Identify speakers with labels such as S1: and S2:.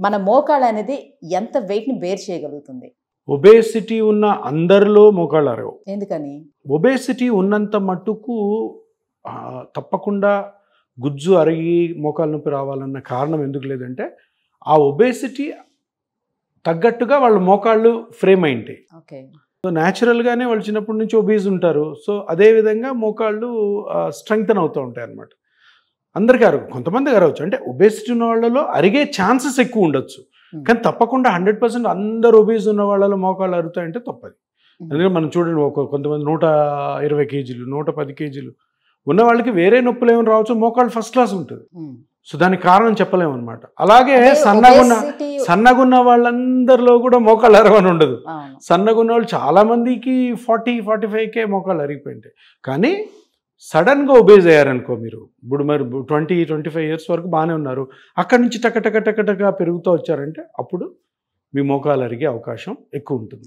S1: మన మోకాళ్ళు అనేది ఎంత వెయిట్ని బేర్ చేయగలుగుతుంది?
S2: ఒబేసిటీ ఉన్న అందరిలో మోకాళ్ళు అరగవు.
S1: ఎందుకని?
S2: ఒబేసిటీ ఉన్నంత మట్టుకు తప్పకుండా గుజ్జు అరిగి మోకాలు నొప్పి రావాలన్న కారణం ఎందుకు లేదంటే ఆ ఒబేసిటీ తగ్గట్టుగా వాళ్ళ మోకాళ్ళు ఫ్రేమ్ అయింటాయి.
S1: ఓకే.
S2: సో న్యాచురల్గానే వాళ్ళు చిన్నప్పటి నుంచి ఒబీజ్ ఉంటారు. సో అదేవిధంగా మోకాళ్ళు స్ట్రెంగ్తన్ అవుతూ ఉంటాయి అన్నమాట. అందరికీ అరగవు, కొంతమందికి అరగవచ్చు. అంటే ఒబేసిటీ ఉన్న వాళ్ళలో అరిగే ఛాన్సెస్ ఎక్కువ ఉండొచ్చు, కానీ తప్పకుండా 100% అందరు ఒబీజ్ ఉన్న వాళ్ళలో మోకాళ్ళు అరుగుతాయంటే తప్పది. ఎందుకంటే మనం చూడండి, కొంతమంది 120 కేజీలు 110 కేజీలు ఉన్న వాళ్ళకి వేరే నొప్పులు ఏమైనా రావచ్చు, మోకాళ్ళు ఫస్ట్ క్లాస్ ఉంటుంది. సో దానికి కారణం చెప్పలేము అనమాట. అలాగే సన్నగున్న వాళ్ళందరిలో కూడా మోకాళ్ళు అరవని ఉండదు. సన్నగున్న వాళ్ళు చాలా మందికి 40-45 మోకాళ్ళు అరిగిపోయింటాయి. కానీ సడన్గా ఒబేజ్ అయ్యారనుకో, మీరు ఇప్పుడు మరి 20-25 ఇయర్స్ వరకు బాగానే ఉన్నారు, అక్కడి నుంచి టక పెరుగుతూ వచ్చారంటే అప్పుడు మీ మోకాలు అరిగే అవకాశం ఎక్కువ ఉంటుంది.